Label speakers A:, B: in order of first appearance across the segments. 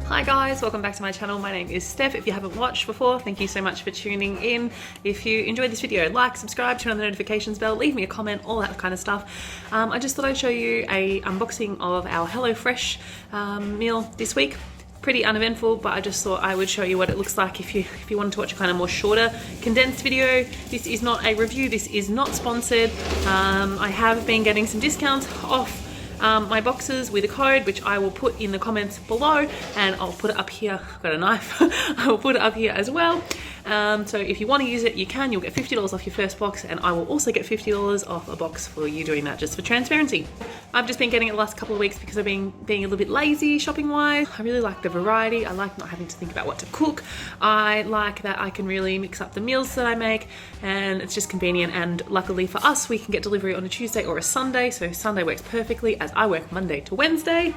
A: Hi guys, welcome back to my channel. My name is Steph. If you haven't watched before, thank you so much for tuning in. If you enjoyed this video, like, subscribe, turn on the notifications bell, leave me a comment, all that kind of stuff. I just thought I'd show you a unboxing of our HelloFresh meal this week. Pretty uneventful, but I just thought I would show you what it looks like if you wanted to watch a kind of more shorter, condensed video. This is not a review, this is not sponsored. I have been getting some discounts off my boxes with a code, which I will put in the comments below, and I'll put it up here. I've got a knife. I will put it up here as well. So if you want to use it, you can. You'll get $50 off your first box, and I will also get $50 off a box for you doing that, just for transparency. I've just been getting it the last couple of weeks because I've been being a little bit lazy shopping wise. I really like the variety. I like not having to think about what to cook. I like that I can really mix up the meals that I make, and it's just convenient. And luckily for us, we can get delivery on a Tuesday or a Sunday, so Sunday works perfectly as I work Monday to Wednesday.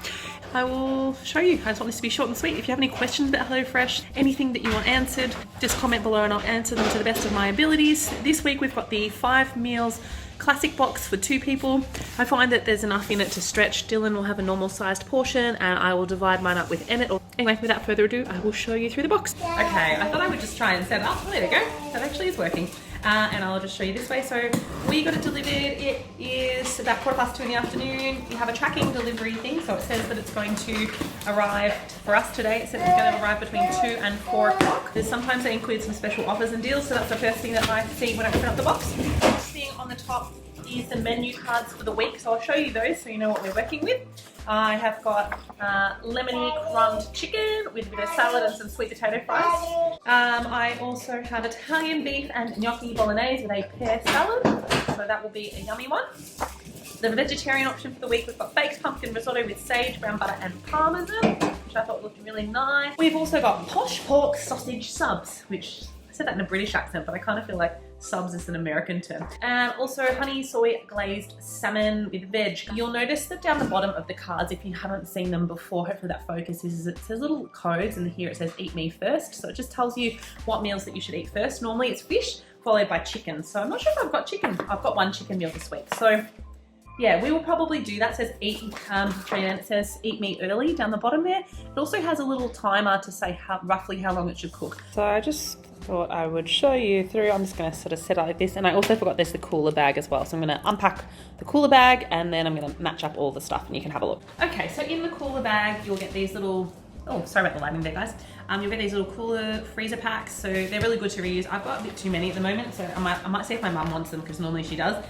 A: I will show you. I just want this to be short and sweet. If you have any questions about HelloFresh, anything that you want answered, just comment below and I'll answer them to the best of my abilities. This week we've got the 5 meals classic box for 2 people. I find that there's enough in it to stretch. Dylan will have a normal sized portion and I will divide mine up with Emmett. Anyway, without further ado, I will show you through the box. Okay, I thought I would just try and set it up. Oh, there we go. That actually is working. And I'll just show you this way. So we got it delivered. It is about 2:15 in the afternoon. We have a tracking delivery thing, so it says that it's going to arrive for us today. It says it's going to arrive between 2 and 4 o'clock. Sometimes they include some special offers and deals, so that's the first thing that I see when I open up the box. Next thing on the top is the menu cards for the week, so I'll show you those so you know what we're working with. I have got lemony crumbed chicken with a bit of salad and some sweet potato fries. I also have Italian beef and gnocchi bolognese with a pear salad, so that will be a yummy one. The vegetarian option for the week, we've got baked pumpkin risotto with sage, brown butter and parmesan, which I thought looked really nice. We've also got posh pork sausage subs, which I said that in a British accent, but I kind of feel like subs is an American term. And also honey soy glazed salmon with veg. You'll notice that down the bottom of the cards, if you haven't seen them before, hopefully that focuses, it says little codes, and here it says eat me first. So it just tells you what meals that you should eat first. Normally it's fish followed by chicken. So I'm not sure if I've got chicken. I've got 1 chicken meal this week. So yeah, we will probably do that. It says eat, and it says eat me early down the bottom there. It also has a little timer to say roughly how long it should cook. So I just thought I would show you through. I'm just going to sort of set it like this, and I also forgot there's the cooler bag as well, so I'm going to unpack the cooler bag and then I'm going to match up all the stuff and you can have a look. Okay, so in the cooler bag you'll get these little, oh sorry about the lighting there guys, you'll get these little cooler freezer packs, so they're really good to reuse. I've got a bit too many at the moment, so I might see if my mum wants them because normally she does.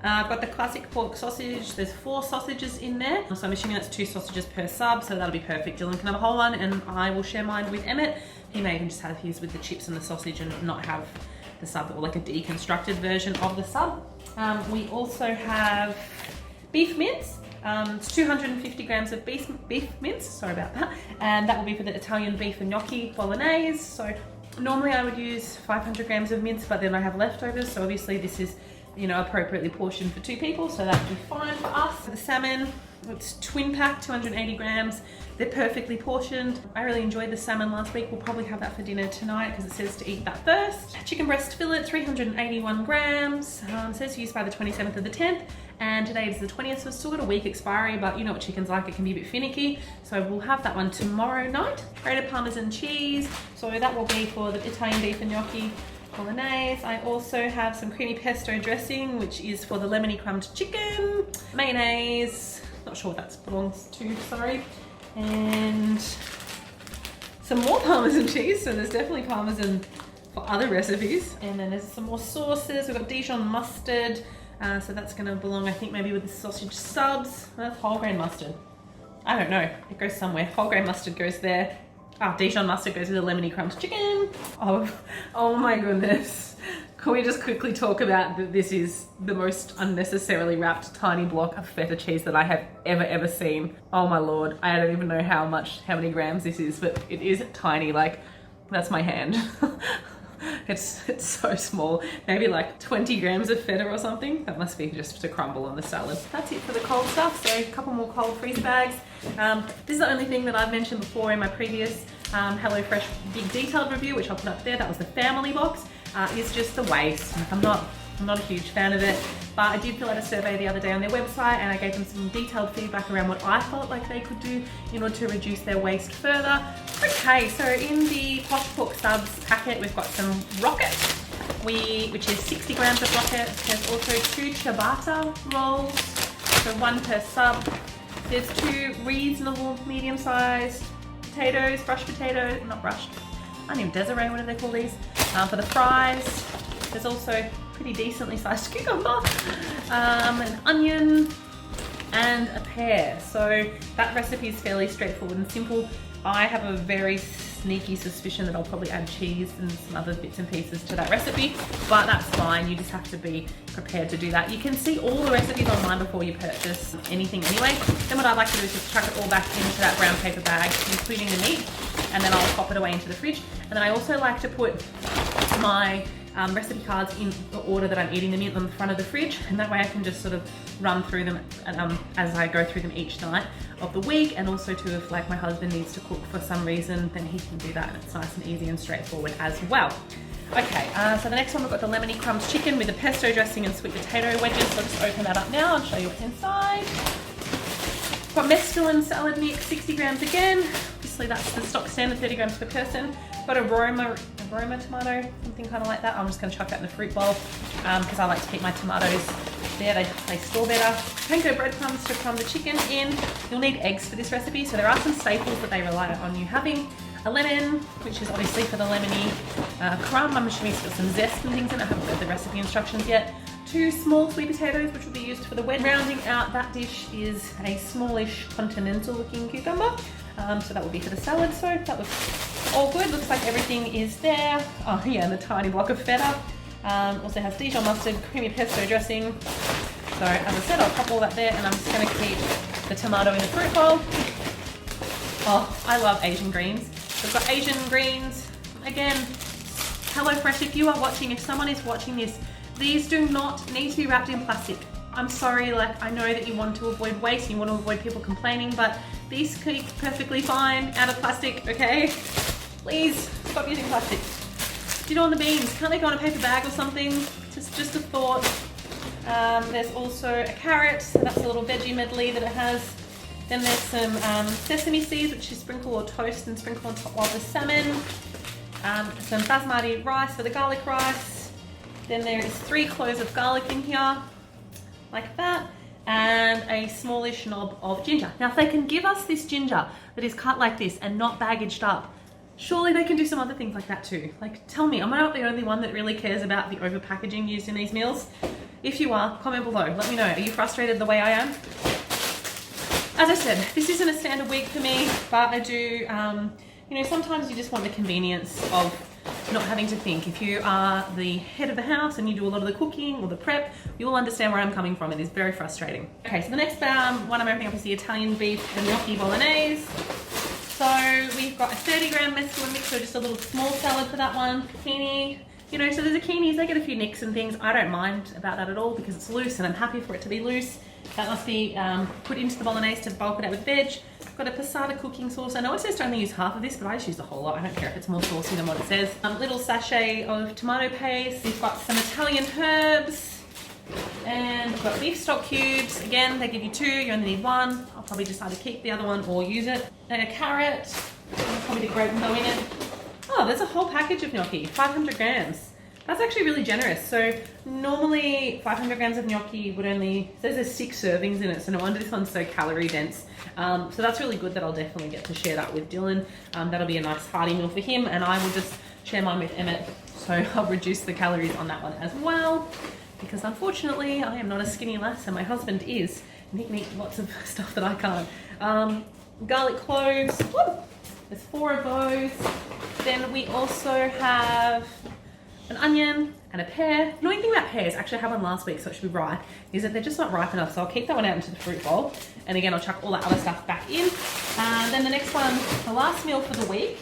A: I've got the classic pork sausage. There's 4 sausages in there, so I'm assuming that's 2 sausages per sub, so that'll be perfect. Dylan can have a whole one and I will share mine with Emmett. He may even just have his with the chips and the sausage and not have the sub, or like a deconstructed version of the sub. We also have beef mince. It's 250 grams of beef mince, sorry about that, and that will be for the Italian beef and gnocchi bolognese. So normally I would use 500 grams of mince, but then I have leftovers, so obviously this is, you know, appropriately portioned for 2 people, so that would be fine for us. For the salmon, it's twin pack, 280 grams. They're perfectly portioned. I really enjoyed the salmon last week. We'll probably have that for dinner tonight because it says to eat that first. Chicken breast fillet, 381 grams. It says used by the 27th of the 10th, and today is the 20th, so it's still got a week expiry, but you know what chicken's like, it can be a bit finicky. So we'll have that one tomorrow night. Grated Parmesan cheese, so that will be for the Italian beef and gnocchi bolognese. I also have some creamy pesto dressing, which is for the lemony crumbed chicken. Mayonnaise, not sure what that belongs to, sorry. And some more Parmesan cheese, so there's definitely Parmesan for other recipes. And then there's some more sauces. We've got Dijon mustard, so that's gonna belong, I think, maybe with the sausage subs. That's whole grain mustard. I don't know, it goes somewhere. Whole grain mustard goes there. Dijon mustard goes with the lemony crumbed chicken. Oh my goodness. Can we just quickly talk about that this is the most unnecessarily wrapped tiny block of feta cheese that I have ever seen. Oh my lord. I don't even know how many grams this is, but it is tiny, like that's my hand. It's so small. Maybe like 20 grams of feta or something. That must be just to crumble on the salad. That's it for the cold stuff. So a couple more cold freeze bags. This is the only thing that I've mentioned before in my previous HelloFresh big detailed review, which I'll put up there. That was the family box. Is just the waste. I'm not I'm not a huge fan of it, but I did fill out a survey the other day on their website and I gave them some detailed feedback around what I felt like they could do in order to reduce their waste further. Okay, so in the Posh Pork Subs packet, we've got some rocket, which is 60 grams of rocket. There's also 2 ciabatta rolls, so 1 per sub. There's 2 reasonable medium-sized potatoes, brushed potatoes, not brushed, onion Desiree, whatever they call these, for the fries. There's also pretty decently sized cucumber, an onion, and a pear. So that recipe is fairly straightforward and simple. I have a very sneaky suspicion that I'll probably add cheese and some other bits and pieces to that recipe, but that's fine. You just have to be prepared to do that. You can see all the recipes online before you purchase anything anyway. Then what I like to do is just chuck it all back into that brown paper bag, including the meat, and then I'll pop it away into the fridge. And then I also like to put my recipe cards in the order that I'm eating them in on the front of the fridge, and that way I can just sort of run through them as I go through them each night of the week. And also too, if like my husband needs to cook for some reason, then he can do that, and it's nice and easy and straightforward as well. Okay, so the next one, we've got the lemony crumbs chicken with the pesto dressing and sweet potato wedges. So I'll just open that up now and show you what's inside. Got mesclun salad mix, 60 grams again. Obviously that's the stock standard, 30 grams per person. Got aroma tomato, something kind of like that. I'm just going to chuck that in the fruit bowl because I like to keep my tomatoes there. They store better. Panko breadcrumbs to crumb the chicken in. You'll need eggs for this recipe, so there are some staples that they rely on you having. A lemon, which is obviously for the lemony crumb. I'm assuming it's got some zest and things in it. I haven't read the recipe instructions yet. 2 small sweet potatoes, which will be used for the wedge. Rounding out that dish is a smallish continental looking cucumber. So that will be for the salad. So that looks all good. Looks like everything is there. Oh yeah, and the tiny block of feta. Also has Dijon mustard, creamy pesto dressing. So as I said, I'll pop all that there, and I'm just going to keep the tomato in the fruit bowl. Oh, I love Asian greens. We've got Asian greens. Again, HelloFresh, if you are watching, if someone is watching this, these do not need to be wrapped in plastic. I'm sorry, like I know that you want to avoid waste, you want to avoid people complaining, but these keep perfectly fine out of plastic, okay? Please stop using plastic. Do you know on the beans, can't they go on a paper bag or something? Just a thought. There's also a carrot, so that's a little veggie medley that it has. Then there's some sesame seeds, which you sprinkle or toast and sprinkle on top of the salmon. Some basmati rice for the garlic rice. Then there is 3 cloves of garlic in here, like that, and a smallish knob of ginger. Now, if they can give us this ginger that is cut like this and not baggaged up, surely they can do some other things like that too. Like, tell me, am I not the only one that really cares about the over packaging used in these meals? If you are, comment below. Let me know. Are you frustrated the way I am? As I said, this isn't a standard week for me, but I do, you know, sometimes you just want the convenience of not having to think. If you are the head of the house and you do a lot of the cooking or the prep, you will understand where I'm coming from. It is very frustrating. Okay, so the next one I'm opening up is the Italian beef and gnocchi bolognese. So we've got a 30 gram mesclun mix, so just a little small salad for that one. Zucchini, you know, so the zucchinis, they get a few nicks and things. I don't mind about that at all because it's loose and I'm happy for it to be loose. That must be put into the bolognese to bulk it out with veg. I've got a passata cooking sauce. I know it says to only use half of this, but I just use the whole lot. I don't care if it's more saucy than what it says. Little sachet of tomato paste. We've got some Italian herbs. And we've got beef stock cubes. Again, they give you 2, you only need 1. I'll probably just either keep the other one or use it. And a carrot. I'll probably grate and go in it. Oh, there's a whole package of gnocchi, 500 grams. That's actually really generous. So normally 500 grams of gnocchi would only, it says there's 6 servings in it, so no wonder this one's so calorie dense. So that's really good that I'll definitely get to share that with Dylan. That'll be a nice hearty meal for him, and I will just share mine with Emmett. So I'll reduce the calories on that one as well, because unfortunately I am not a skinny lass and my husband is, and he can eat lots of stuff that I can't. Garlic cloves, woo! There's 4 of those. Then we also have an onion and a pear. The annoying thing about pears, actually I had one last week, so it should be ripe, is that they're just not ripe enough, so I'll keep that one out into the fruit bowl. And again, I'll chuck all that other stuff back in. Then the next one, the last meal for the week,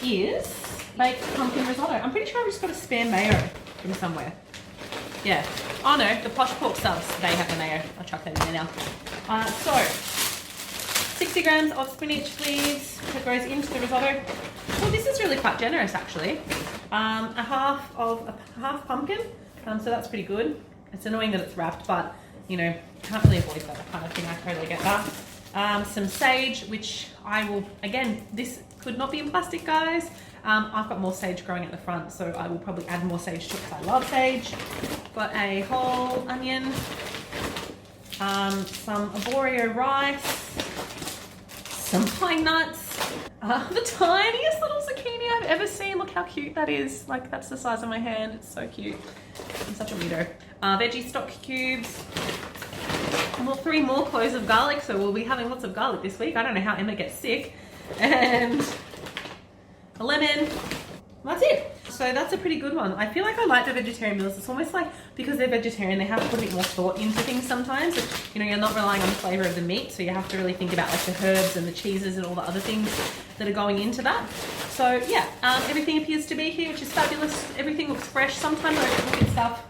A: is baked pumpkin risotto. I'm pretty sure I've just got a spare mayo from somewhere. Yeah. Oh no, the Posh Pork Subs, they have the mayo. I'll chuck that in there now. So, 60 grams of spinach leaves that goes into the risotto. Well, this is really quite generous actually. A half pumpkin, So that's pretty good. It's annoying that it's wrapped, but you know, can't really avoid that kind of thing. I totally get that. Some sage, which I will, again, this could not be in plastic, guys. I've got more sage growing at the front, so I will probably add more sage to it because I love sage. Got a whole onion, some arborio rice, some pine nuts, the tiniest little zucchini I've ever seen. Look how cute that is. Like, that's the size of my hand. It's so cute. I'm such a weirdo. Veggie stock cubes. Well, 3 more cloves of garlic, so we'll be having lots of garlic this week. I don't know how Emma gets sick. And a lemon. That's it. So that's a pretty good one. I feel like I like the vegetarian meals. It's almost like because they're vegetarian, they have to put a bit more thought into things sometimes. You know, you're not relying on the flavor of the meat, so you have to really think about like the herbs and the cheeses and all the other things that are going into that. So yeah, everything appears to be here, which is fabulous. Everything looks fresh. Sometimes I look at stuff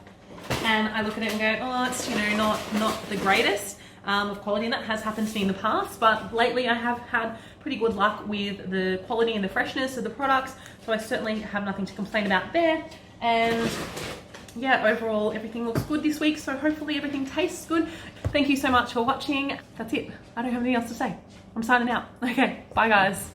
A: and I look at it and go, oh, it's, you know, not the greatest of quality, and that has happened to me in the past, but lately I have had pretty good luck with the quality and the freshness of the products, so I certainly have nothing to complain about there. And yeah, overall everything looks good this week, so hopefully everything tastes good. Thank you so much for watching. That's it. I don't have anything else to say. I'm signing out. Okay, bye guys.